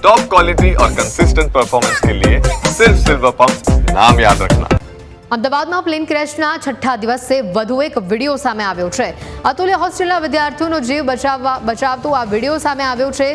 Top quality और consistent performance के लिए सिर्फ सिल्वर पंप नाम याद रखना। અમદાવાદમાં પ્લેન ક્રેશના છઠ્ઠા દિવસે વધુ એક વિડીયો સામે આવ્યો છે। અતુલ્ય હોસ્ટેલના વિદ્યાર્થીઓનો જીવ બચાવતો આ વિડીયો સામે આવ્યો છે।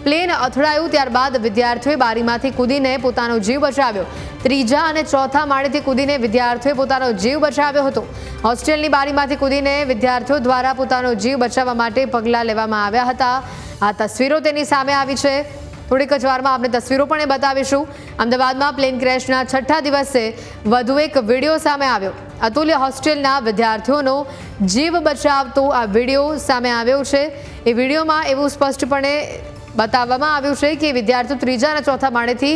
પ્લેન અથડાયું ત્યારબાદ વિદ્યાર્થીઓએ બારીમાંથી કૂદીને પોતાનો જીવ બચાવ્યો। ત્રીજા અને ચોથા માળેથી કૂદીને વિદ્યાર્થીઓએ પોતાનો જીવ બચાવ્યો હતો। હોસ્ટેલની બારીમાંથી કૂદીને વિદ્યાર્થીઓ દ્વારા પોતાનો જીવ બચાવવા માટે પગલાં લેવામાં આવ્યા હતા। આ તસવીરો તેની સામે આવી છે। થોડીક જ વારમાં આપણે તસવીરો પણ બતાવીશું। અમદાવાદમાં પ્લેન ક્રેશના છઠ્ઠા દિવસે વધુ એક વિડીયો સામે આવ્યો। અતુલ્ય હોસ્ટેલના વિદ્યાર્થીઓનો જીવ બચાવતો આ વિડીયો સામે આવ્યો છે। એ વિડીયોમાં એવું સ્પષ્ટપણે બતાવવામાં આવ્યું છે કે વિદ્યાર્થીઓ ત્રીજા અને ચોથા માળેથી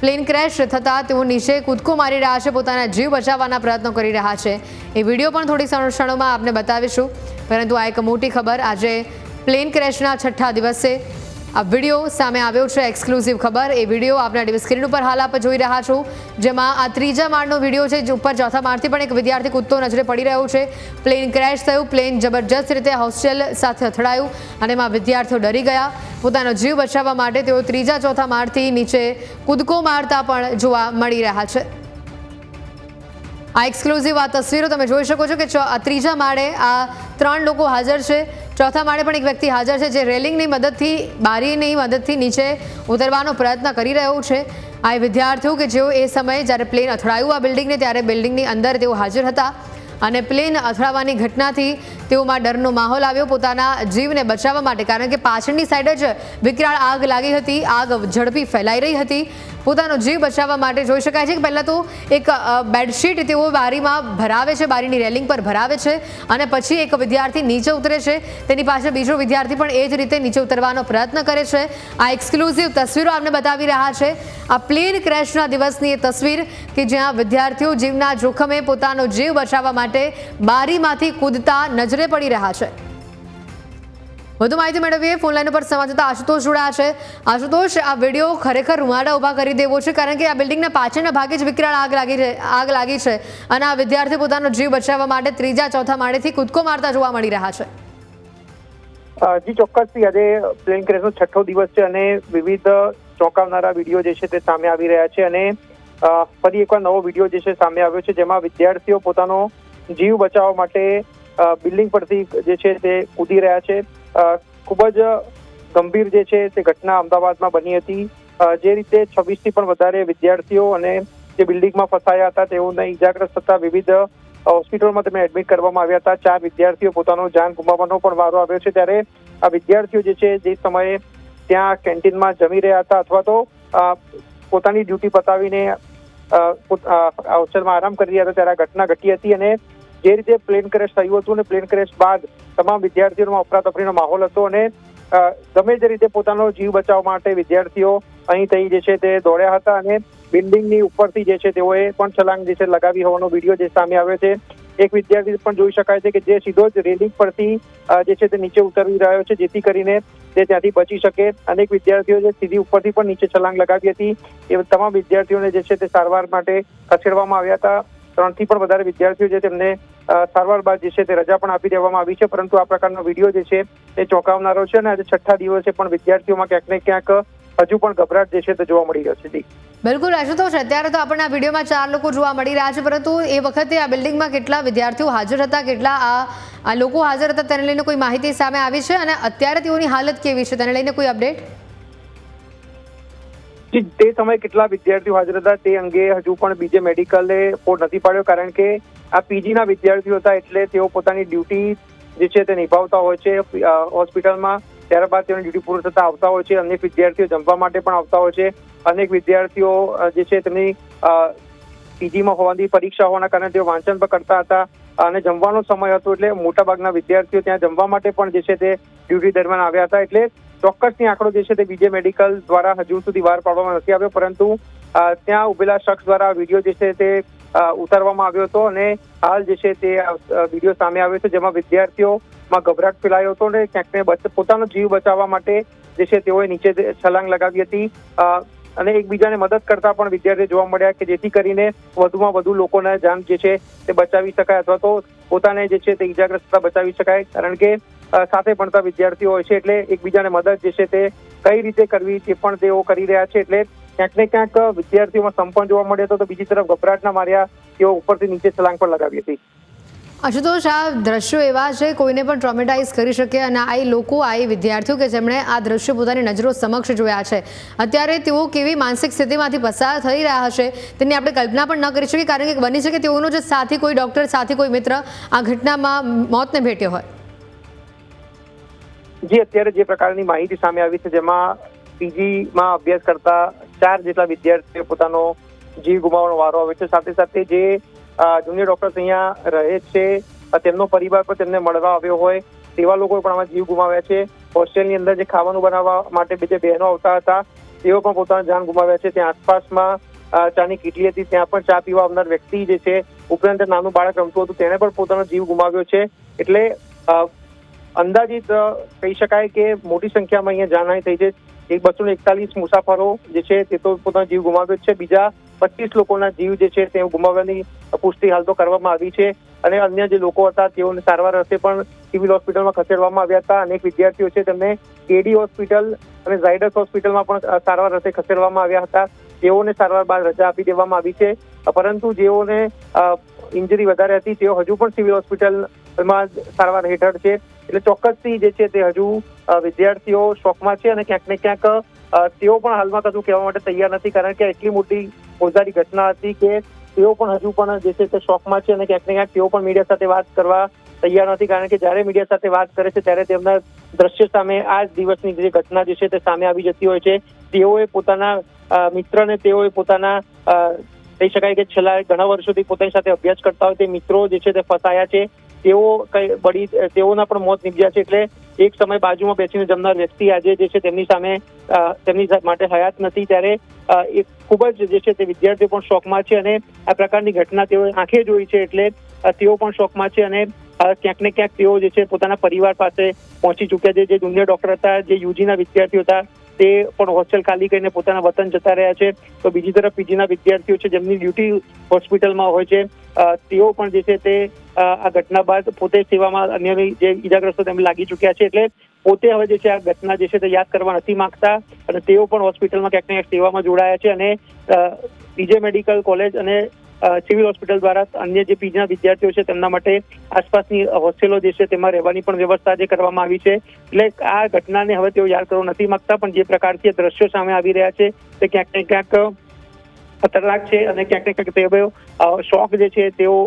પ્લેન ક્રેશ થતાં તેઓ નીચે કૂદકો મારી રહ્યા છે, પોતાના જીવ બચાવવાના પ્રયત્નો કરી રહ્યા છે। એ વિડીયો પણ થોડી ક્ષણોમાં આપને બતાવીશું। પરંતુ આ એક મોટી ખબર, આજે પ્લેન ક્રેશના છઠ્ઠા દિવસે આ વિડીયો સામે આવ્યો છે। એક્સક્લુઝિવ ખબર। એ વિડીયો આપના ટીવી સ્ક્રીન ઉપર હાલ આપ જોઈ રહ્યા છો, જેમાં આ ત્રીજા માળનો વિડીયો છે। ઉપર ચોથા માળથી પણ એક વિદ્યાર્થી કૂદતો નજરે પડી રહ્યો છે। પ્લેન ક્રેશ થયું, પ્લેન જબરજસ્ત રીતે હોસ્ટેલ સાથે અથડાયું અને એમાં વિદ્યાર્થીઓ ડરી ગયા। પોતાનો જીવ બચાવવા માટે તેઓ ત્રીજા ચોથા માળથી નીચે કૂદકો મારતા પણ જોવા મળી રહ્યા છે। આ એક્સક્લુઝિવ આ તસવીરો તમે જોઈ શકો છો કે ત્રીજા માળે આ ત્રણ લોકો હાજર છે। ચોથા માળે પણ એક વ્યક્તિ હાજર છે, જે રેલિંગની મદદથી, બારીની મદદથી નીચે ઉતરવાનો પ્રયત્ન કરી રહ્યો છે। આ વિદ્યાર્થીઓ કે જેઓ એ સમયે જ્યારે પ્લેન અથડાયું આ બિલ્ડિંગને, ત્યારે બિલ્ડિંગની અંદર તેઓ હાજર હતા અને પ્લેન અથડાવાની ઘટનાથી તેઓમાં ડરનો માહોલ આવ્યો પોતાના જીવને બચાવવા માટે, કારણ કે પાછળની સાઈડ જ વિકરાળ આગ લાગી હતી। આગ ઝડપી ફેલાઈ રહી હતી। પોતાનો જીવ બચાવવા માટે જોઈ શકાય છે કે પહેલાં તો એક બેડશીટ તેઓ બારીમાં ભરાવે છે, બારીની રેલિંગ પર ભરાવે છે અને પછી એક વિદ્યાર્થી નીચે ઉતરે છે। તેની પાછળ બીજો વિદ્યાર્થી પણ એ જ રીતે નીચે ઉતરવાનો પ્રયત્ન કરે છે। આ એક્સક્લુઝિવ તસવીરો આપને બતાવી રહ્યા છે। આ પ્લેન ક્રેશના દિવસની એ તસવીર કે જ્યાં વિદ્યાર્થીઓ જીવના જોખમે પોતાનો જીવ બચાવવા માટે બારીમાંથી કૂદતા નજરે પડી રહ્યા છે। વધુ માહિતી મેળવીએ। ફોનલાઈન ઉપર સંવાદદાતા આશુતોષ જોડાયા છે। આશુતોષ, આ વિડીયો ખરેખર રૂમાડા ઊભા કરી દેવો છે, કારણ કે આ બિલ્ડિંગના પાછળના ભાગે જ વિકરાળ આગ લાગી છે અને આ વિદ્યાર્થી પોતાનો જીવ બચાવવા માટે ત્રીજા ચોથા માળેથી કૂદકો મારતા જોવા મળી રહ્યા છે। જી ચોક્કસથી આજે પ્લેન ક્રેશનો છઠ્ઠો દિવસ છે અને વિવિધ ચોંકાવનારા વિડીયો જે છે તે સામે આવી રહ્યા છે અને ફરી એકવાર નવો વિડીયો જે છે સામે આવ્યો છે, જેમાં વિદ્યાર્થીઓ પોતાનો જીવ બચાવવા માટે બિલ્ડિંગ પરથી જે છે તે કૂદી રહ્યા છે। ખૂબ જ ગંભીર જે છે તે ઘટના અમદાવાદમાં બની હતી। જે રીતે 26થી પણ વધારે વિદ્યાર્થીઓ અને જે બિલ્ડિંગમાં ફસાયા હતા તેઓને ઈજાગ્રસ્ત થતા વિવિધ હોસ્પિટલમાં તેમને એડમિટ કરવામાં આવ્યા હતા। 4 વિદ્યાર્થીઓ પોતાનો જાન ગુમાવવાનો પણ વારો આવ્યો છે। ત્યારે આ વિદ્યાર્થીઓ જે છે જે સમયે ત્યાં કેન્ટીનમાં જમી રહ્યા હતા અથવા તો પોતાની ડ્યુટી પતાવીને હોસ્ટેલમાં આરામ કરી રહ્યા હતા, ત્યારે આ ઘટના ઘટી હતી અને જે રીતે પ્લેન ક્રેશ થયું હતું અને પ્લેન ક્રેશ બાદ તમામ વિદ્યાર્થીઓમાં અફરાતફરીનો માહોલ હતો અને ગમે તે રીતે પોતાનો જીવ બચાવવા માટે વિદ્યાર્થીઓ અહીં થઈ જે છે તે દોડ્યા હતા અને બિલ્ડિંગની ઉપરથી જે છે તેઓએ પણ છલાંગ જે છે લગાવી હોવાનો વિડીયો જે સામે આવ્યો છે। એક વિદ્યાર્થી પણ જોઈ શકાય છે કે જે સીધો જ રેલિંગ પરથી જે છે તે નીચે ઉતરી રહ્યો છે, જેથી કરીને તે ત્યાંથી બચી શકે। અનેક વિદ્યાર્થીઓ જે સીધી ઉપરથી પણ નીચે છલાંગ લગાવી હતી, એ તમામ વિદ્યાર્થીઓને જે છે તે સારવાર માટે ખસેડવામાં આવ્યા હતા। 3થી પણ વધારે વિદ્યાર્થીઓ છે તેમને સારવાર બાદ જે છે તે રજા પણ આપી દેવામાં આવી છે, પરંતુ આ પ્રકારનો વિડીયો જે છે તે ચોંકાવનારો છે અને આજે છઠ્ઠા દિવસે પણ વિદ્યાર્થીઓમાં ક્યાંક ને ક્યાંક હજુ પણ ગભરાટ જે છે તે જોવા મળી રહ્યો છે। બિલકુલ આશુતોષ, અત્યારે તો આપણને આ વિડીયોમાં 4 લોકો જોવા મળી રહ્યા છે, પરંતુ એ વખતે આ બિલ્ડિંગમાં કેટલા વિદ્યાર્થીઓ હાજર હતા, કેટલા આ લોકો હાજર હતા તેને લઈને કોઈ માહિતી સામે આવી છે અને અત્યારે તેઓની હાલત કેવી છે તેને લઈને કોઈ અપડેટ? તે સમયે કેટલા વિદ્યાર્થીઓ હાજર હતા તે અંગે હજુ પણ બીજે મેડિકલે રિપોર્ટ નથી પાડ્યો, કારણ કે આ પીજીના વિદ્યાર્થીઓ હતા એટલે તેઓ પોતાની ડ્યુટી જે છે તે નિભાવતા હોય છે હોસ્પિટલમાં। ત્યારબાદ તેઓની ડ્યુટી પૂરી થતા આવતા હોય છે। અનેક વિદ્યાર્થીઓ જમવા માટે પણ આવતા હોય છે। અનેક વિદ્યાર્થીઓ જે છે તેમની પીજીમાં હોવાની પરીક્ષા હોવાના કારણે તેઓ વાંચન પણ કરતા હતા અને જમવાનો સમય હતો એટલે મોટાભાગના વિદ્યાર્થીઓ ત્યાં જમવા માટે પણ જે છે તે ડ્યુટી દરમિયાન આવ્યા હતા। એટલે ચોક્કસની આંકડો જે છે તે બીજે મેડિકલ દ્વારા હજુ સુધી બહાર પાડવામાં નથી આવ્યો, પરંતુ ત્યાં ઉભેલા શખ્સ દ્વારા વિડીયો જે છે તે ઉતારવામાં આવ્યો હતો અને હાલ જે છે તે વિડીયો સામે આવ્યો છે, જેમાં વિદ્યાર્થીઓમાં ગભરાટ ફેલાયો હતો અને ક્યાંક પોતાનો જીવ બચાવવા માટે જે છે તેઓએ નીચે છલાંગ લગાવી હતી અને એકબીજાને મદદ કરતા પણ વિદ્યાર્થીઓ જોવા મળ્યા કે જેથી કરીને વધુમાં વધુ લોકોના જાન જે છે તે બચાવી શકાય અથવા તો પોતાને જે છે તે ઈજાગ્રસ્તતા બચાવી શકાય, કારણ કે સાથે ભણતા વિદ્યાર્થીઓ હોય છે એટલે એકબીજાને મદદ જે છે તે કઈ રીતે કરવી તે પણ તેઓ કરી રહ્યા છે. એટલે ક્યાંક ને ક્યાંક વિદ્યાર્થીઓમાં સંપર્ક જોવા મળ્યો હતો, તો બીજી તરફ ગભરાટના માર્યા તેઓ ઉપરથી નીચે છલાંગ પણ લગાવી હતી. આશુતોષ, આ દ્રશ્યો એવા છે કોઈને પણ ટ્રોમેટાઇઝ કરી શકે, અને આ લોકો, આ વિદ્યાર્થીઓ કે જેમણે આ દ્રશ્યો પોતાની નજરો સમક્ષ જોયા છે, અત્યારે તેઓ કેવી માનસિક સ્થિતિમાંથી પસાર થઈ રહ્યા હશે તેની આપણે કલ્પના પણ ન કરી શકીએ, કારણ કે બની શકે તેઓનો જે સાથી કોઈ ડૉક્ટર, સાથી કોઈ મિત્ર આ ઘટનામાં મોતને ભેટ્યો હોય. જી, અત્યારે જે પ્રકારની માહિતી સામે આવી છે, જેમાં પીજીમાં અભ્યાસ કરતા 4 જેટલા વિદ્યાર્થીઓ પોતાનો જીવ ગુમાવવાનો વારો આવે છે. સાથે સાથે જે જુનિયર ડોક્ટર્સ અહીંયા રહે છે, તેમનો પરિવાર પણ તેમને મળવા આવ્યો હોય તેવા લોકો પણ આમાં જીવ ગુમાવ્યા છે. હોસ્ટેલની અંદર જે ખાવાનું બનાવવા માટે બે બહેનો આવતા હતા તેઓ પણ પોતાના જાન ગુમાવ્યા છે. ત્યાં આસપાસમાં ચાની કીટલી હતી, ત્યાં પણ ચા પીવા આવનાર વ્યક્તિ જે છે, ઉપરાંત નાનું બાળક રમતું હતું, તેણે પણ પોતાનો જીવ ગુમાવ્યો છે. એટલે અંદાજિત કહી શકાય કે મોટી સંખ્યામાં અહીંયા જાનહાનિ થઈ છે. 241 મુસાફરો જે છે તે તો પોતાનો જીવ ગુમાવ્યો છે. બીજા 25 લોકોના જીવ જે છે તે ગુમાવવાની પુષ્ટિ હાલ તો કરવામાં આવી છે, અને અન્ય જે લોકો હતા તેઓને સારવાર અર્થે પણ સિવિલ હોસ્પિટલમાં ખસેડવામાં આવ્યા હતા. અનેક વિદ્યાર્થીઓ છે તેમને કેડી હોસ્પિટલ અને ઝાયડસ હોસ્પિટલમાં પણ સારવાર અર્થે ખસેડવામાં આવ્યા હતા. તેઓને સારવાર બાદ રજા આપી દેવામાં આવી છે, પરંતુ જેઓને ઇન્જરી વધારે હતી તેઓ હજુ પણ સિવિલ હોસ્પિટલમાં સારવાર હેઠળ છે. એટલે ચોક્કસથી જે છે તે હજુ વિદ્યાર્થીઓ શોકમાં છે, અને ક્યાંક ને ક્યાંક તેઓ પણ હાલમાં કશું કહેવા માટે તૈયાર નથી, કારણ કે એટલી મોટી ફોજદારી ઘટના હતી કે તેઓ પણ હજુ પણ જે છે તે શોકમાં છે, અને ક્યાંક ને ક્યાંક તેઓ પણ મીડિયા સાથે વાત કરવા તૈયાર નથી, કારણ કે જ્યારે મીડિયા સાથે વાત કરે છે ત્યારે તેમના દ્રશ્ય સામે આ જ દિવસની જે ઘટના જે છે તે સામે આવી જતી હોય છે. તેઓએ પોતાના મિત્રને, તેઓએ પોતાના કહી શકાય કે છેલ્લા ઘણા વર્ષોથી પોતાની સાથે અભ્યાસ કરતા હોય તે મિત્રો જે છે તે ફસાયા છે. તેઓના પણ મોત નીપજ્યા છે. એટલે એક સમય બાજુમાં બેસીને જમનાર વ્યક્તિ આજે જે છે તેમની સામે તેમની માટે હયાત નથી, ત્યારે એ ખૂબ જ જે છે તે વિદ્યાર્થીઓ પણ શોકમાં છે, અને આ પ્રકારની ઘટના તેઓ આંખે જોઈ છે એટલે તેઓ પણ શોકમાં છે. અને ક્યાંક ને ક્યાંક તેઓ જે છે પોતાના પરિવાર પાસે પહોંચી ચૂક્યા છે. જે જુનિયર ડોક્ટર હતા, જે યુજીના વિદ્યાર્થીઓ હતા, તે પણ હોસ્ટેલ ખાલી કરીને પોતાના વતન જતા રહ્યા છે. તો બીજી તરફ પીજીના વિદ્યાર્થીઓ છે જેમની ડ્યુટી હોસ્પિટલમાં હોય છે, તેઓ પણ જે છે તે આ ઘટના બાદ પોતે સેવામાં અન્ય જે ઈજાગ્રસ્તો તેમને લાગી ચૂક્યા છે. એટલે પોતે હવે જે છે આ ઘટના જે છે તે યાદ કરવા નથી માંગતા, અને તેઓ પણ હોસ્પિટલમાં ક્યાંક ને ક્યાંક સેવામાં જોડાયા છે. અને પીજે મેડિકલ કોલેજ અને સિવિલ હોસ્પિટલ દ્વારા અન્ય જે પીજીના વિદ્યાર્થીઓ છે તેમના માટે આસપાસની હોસ્ટેલો જે છે તેમાં રહેવાની પણ વ્યવસ્થા જે કરવામાં આવી છે. એટલે આ ઘટનાને હવે તેઓ યાદ કરવા નથી માંગતા, પણ જે પ્રકારથી દ્રશ્યો સામે આવી રહ્યા છે તે ક્યાંક ને ક્યાંક ખતરનાક છે, અને ક્યાંક ને ક્યાંક તેઓ શોક જે છે તેઓ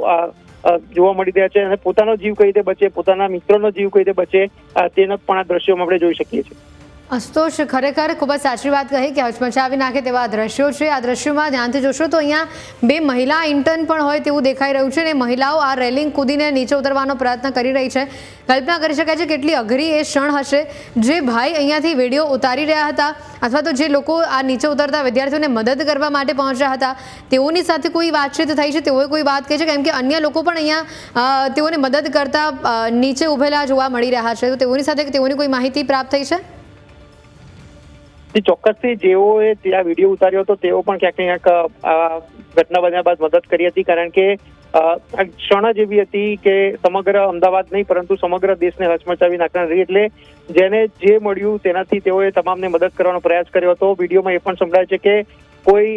જોવા મળી રહ્યા છે. અને પોતાનો જીવ કઈ રીતે બચે, પોતાના મિત્રોનો જીવ કઈ રીતે બચે, તેનો પણ આ દ્રશ્યોમાં આપણે જોઈ શકીએ છીએ. આશુતોષ, ખરેખર ખૂબ જ સાચી વાત કહી કે હચમચાવી નાખે તેવા દ્રશ્યો છે. આ દ્રશ્યોમાં ધ્યાનથી જોશો તો અહીંયા 2 મહિલા ઇન્ટર્ન પણ હોય તેવું દેખાઈ રહ્યું છે, અને મહિલાઓ આ રેલિંગ કૂદીને નીચે ઉતરવાનો પ્રયત્ન કરી રહી છે. કલ્પના કરી શકાય છે કેટલી અઘરી એ ક્ષણ હશે. જે ભાઈ અહીંયાથી વિડીયો ઉતારી રહ્યા હતા, અથવા તો જે લોકો આ નીચે ઉતરતા વિદ્યાર્થીઓને મદદ કરવા માટે પહોંચ્યા હતા, તેઓની સાથે કોઈ વાતચીત થઈ છે, તેઓએ કોઈ વાત કહી છે? કેમ કે અન્ય લોકો પણ અહીંયા તેઓને મદદ કરતા નીચે ઉભેલા જોવા મળી રહ્યા છે, તો તેઓની સાથે તેઓની કોઈ માહિતી પ્રાપ્ત થઈ છે? ચોક્કસથી જેઓએ ત્યાં વિડીયો ઉતાર્યો હતો તેઓ પણ ક્યાંક ને ક્યાંક ઘટના બન્યા બાદ મદદ કરી હતી, કારણ કે આ ક્ષણ જ એવી હતી કે સમગ્ર અમદાવાદ નહીં પરંતુ સમગ્ર દેશને હચમચાવી નાખનારી. એટલે જેને જે મળ્યું તેનાથી તેઓએ તમામને મદદ કરવાનો પ્રયાસ કર્યો હતો. વિડીયોમાં એ પણ સંભળાય છે કે કોઈ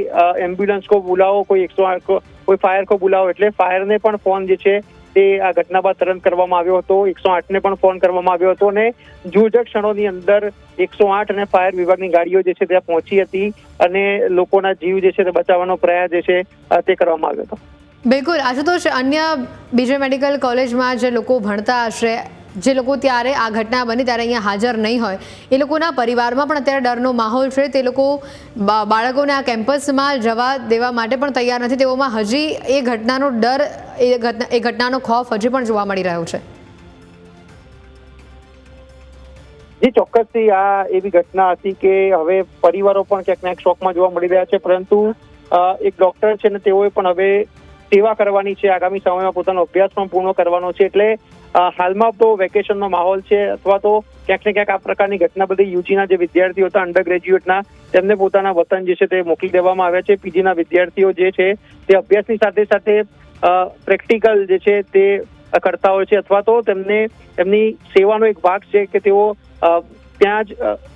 એમ્બ્યુલન્સ કો બોલાવો, કોઈ 108 કોઈ ફાયર કો બોલાવો. એટલે ફાયરને પણ ફોન જે છે તે આ ઘટના બાદ તરત કરવામાં આવ્યો હતો. 108ને પણ ફોન કરવામાં આવ્યો હતો, અને જૂજ ક્ષણોની અંદર 108 અને ફાયર વિભાગની ગાડીઓ જે છે ત્યાં પહોંચી હતી, અને લોકોના જીવ જે છે તે બચાવવાનો પ્રયાસ જે છે તે કરવામાં આવ્યો હતો. બિલકુલ આશુતોષ, અન્ય બીજે મેડિકલ કોલેજમાં જે લોકો ભણતા હશે, જે લોકો ત્યારે આ ઘટના બની ત્યારે અહીંયા હાજર નહીં હોય, એ લોકોના પરિવારમાં પણ અત્યારે ડરનો માહોલ છે. તે લોકો બાળકોને આ કેમ્પસમાં જવા દેવા માટે પણ તૈયાર નથી. તેઓમાં હજી એ ઘટનાનો ડર, એ ઘટનાનો ખોફ હજી પણ જોવા મળી રહ્યો છે. જી, ચોક્કસથી આ એવી ઘટના હતી કે હવે પરિવારો પણ ક્યાંક ક્યાંક શોકમાં જોવા મળી રહ્યા છે, પરંતુ એક ડોક્ટર છે ને તેઓએ પણ હવે સેવા કરવાની છે, આગામી સમયમાં પોતાનો અભ્યાસ પણ પૂર્ણ કરવાનો છે. એટલે હાલમાં તો વેકેશનનો માહોલ છે, અથવા તો ક્યાંક ને ક્યાંક આ પ્રકારની ઘટના બધી યુજીના જે વિદ્યાર્થીઓ હતા, અંડર ગ્રેજ્યુએટના, તેમને પોતાના વતન જે છે તે મોકલી દેવામાં આવ્યા છે. પીજીના વિદ્યાર્થીઓ જે છે તે અભ્યાસની સાથે સાથે પ્રેક્ટિકલ જે છે તે કરતા હોય છે, અથવા તો તેમને એમની સેવાનો એક ભાગ છે કે તેઓ ત્યાં જ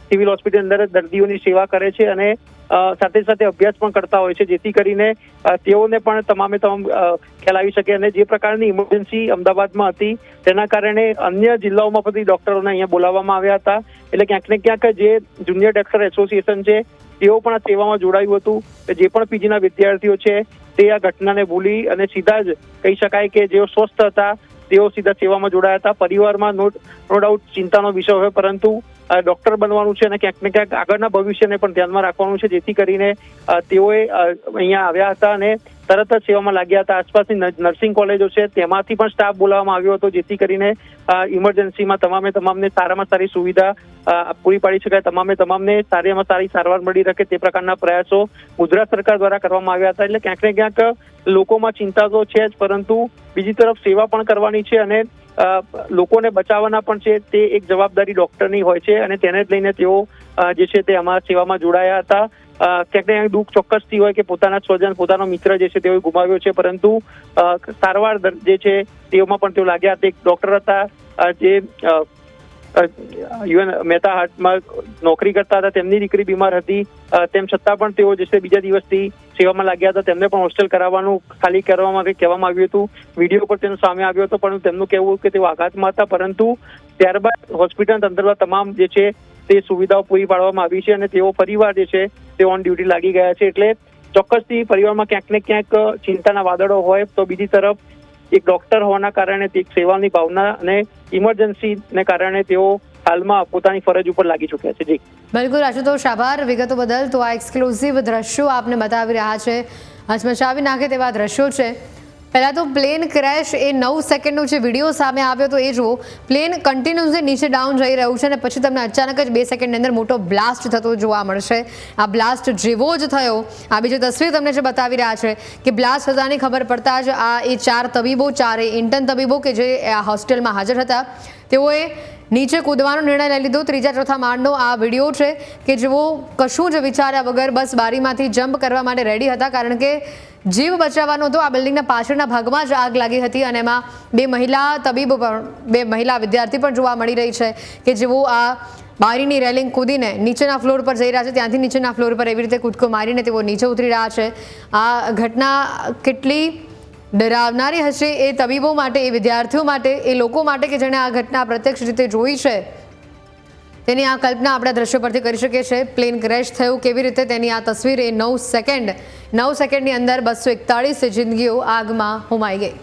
સિવિલ હોસ્પિટલ અંદર દર્દીઓની સેવા કરે છે અને સાથે સાથે અભ્યાસ પણ કરતા હોય છે, જેથી કરીને તેઓને પણ તમામે તમામ ખ્યાલ આવી શકે. અને જે પ્રકારની ઇમરજન્સી અમદાવાદમાં હતી તેના કારણે અન્ય જિલ્લાઓમાં પણ ડોક્ટરોને અહીંયા બોલાવવામાં આવ્યા હતા. એટલે ક્યાંક ને ક્યાંક જે જુનિયર ડોક્ટર એસોસિએશન છે તેઓ પણ આ સેવામાં જોડાયું હતું. જે પણ પીજીના વિદ્યાર્થીઓ છે તે આ ઘટનાને ભૂલી અને સીધા જ કહી શકાય કે જેઓ સ્વસ્થ હતા તેઓ સીધા સેવામાં જોડાયા હતા. પરિવારમાં નો ડાઉટ ચિંતાનો વિષય હોય, પરંતુ ડોક્ટર બનવાનું છે અને ક્યાંક ને ક્યાંક આગળના ભવિષ્યને પણ ધ્યાનમાં રાખવાનું છે, જેથી કરીને તેઓએ અહીંયા આવ્યા હતા અને તરત જ સેવામાં લાગ્યા હતા. આસપાસની નર્સિંગ કોલેજો છે તેમાંથી પણ સ્ટાફ બોલાવવામાં આવ્યો હતો, જેથી કરીને ઇમરજન્સીમાં તમામને સારામાં સારી સુવિધા પૂરી પાડી શકાય, તમામને સારામાં સારી સારવાર મળી શકે તે પ્રકારના પ્રયાસો ગુજરાત સરકાર દ્વારા કરવામાં આવ્યા હતા. એટલે ક્યાંક ને ક્યાંક લોકોમાં ચિંતા તો છે જ, પરંતુ બીજી તરફ સેવા પણ કરવાની છે અને લોકોને બચાવવાના પણ છે. તે એક જવાબદારી ડોક્ટરની હોય છે અને તેને જ લઈને તેઓ જે છે તે અમારા સેવામાં જોડાયા હતા. ક્યાંક ને ક્યાંક દુઃખ ચોક્કસથી હોય કે પોતાના સ્વજન, પોતાનો મિત્ર જે છે તેઓ ગુમાવ્યો છે, પરંતુ સારવાર જે છે તેઓમાં પણ તેઓ લાગ્યા હતા. એક ડોક્ટર હતા જે યુએન મહેતા હાર્ટમાં નોકરી કરતા હતા, તેમની દીકરી બીમાર હતી, તેમ છતાં પણ તેઓ જે છે બીજા દિવસથી સેવામાં લાગ્યા હતા. તેમને પણ હોસ્ટેલ કરાવવાનું ખાલી કરવામાં કહેવામાં આવ્યું હતું. વિડીયો પર તેનો સામે આવ્યો હતો, પરંતુ તેમનું કહેવું કે તેઓ આઘાતમાં હતા, પરંતુ ત્યારબાદ હોસ્પિટલ તંત્ર તમામ જે છે તે સુવિધાઓ પૂરી પાડવામાં આવી છે અને તેઓ પરિવાર જે છે તે ઓન ડ્યુટી લાગી ગયા છે. એટલે ચોક્કસથી પરિવારમાં ક્યાંક ને ક્યાંક ચિંતાના વાદળો હોય, તો બીજી તરફ એક ડોક્ટર હોવાના કારણે તે સેવાની ભાવના અને ઇમરજન્સીને કારણે તેઓ હાલમાં પોતાની ફરજ ઉપર લાગી ચૂક્યા છે. જી બિલકુલ આશુતોષ, આભાર વિગતો બદલ. તો આ એક્સક્લુઝિવ દ્રશ્યો આપને બતાવી રહ્યા છે, હચમચાવી નાખે તેવા દ્રશ્યો છે. પહેલાં તો પ્લેન ક્રેશ એ 9 સેકન્ડનો જે વિડીયો સામે આવ્યો તો એ જુઓ. પ્લેન કન્ટિન્યુઅસલી નીચે ડાઉન જઈ રહ્યું છે અને પછી તમને અચાનક જ 2 સેકન્ડની અંદર મોટો બ્લાસ્ટ થતો જોવા મળશે. આ બ્લાસ્ટ જેવો જ થયો, આ બીજી તસવીર તમને જે બતાવી રહ્યા છે કે બ્લાસ્ટ થતાની ખબર પડતા જ આ એ 4 તબીબો, 4 ઇન્ટર્ન તબીબો કે જે આ હોસ્ટેલમાં હાજર હતા તેઓએ નીચે કૂદવાનો નિર્ણય લઈ લીધો. 3જા-4થા માળનો આ વિડીયો છે કે જેઓ કશું જ વિચાર્યા વગર બસ બારીમાંથી જમ્પ કરવા માટે રેડી હતા, કારણ કે જીવ બચાવવાનો હતો. આ બિલ્ડિંગના પાછળના ભાગમાં જ આગ લાગી હતી અને એમાં 2 મહિલા તબીબો પણ, 2 મહિલા વિદ્યાર્થી પણ જોવા મળી રહી છે કે જેઓ આ બારીની રેલિંગ કૂદીને નીચેના ફ્લોર પર જઈ રહ્યા છે, ત્યાંથી નીચેના ફ્લોર પર એવી રીતે કૂદકો મારીને તેઓ નીચે ઉતરી રહ્યા છે. આ ઘટના કેટલી ડરાવનારી હશે એ તબીબો માટે, એ વિદ્યાર્થીઓ માટે, એ લોકો માટે કે જેણે આ ઘટના પ્રત્યક્ષ રીતે જોઈ છે, તેની આ કલ્પના આપણા દ્રશ્યો પરથી કરી શકીએ છીએ. પ્લેન ક્રેશ થયું કેવી રીતે તેની આ તસવીર એ 9 સેકન્ડની અંદર 241 જિંદગીઓ આગમાં હોમાઈ ગઈ.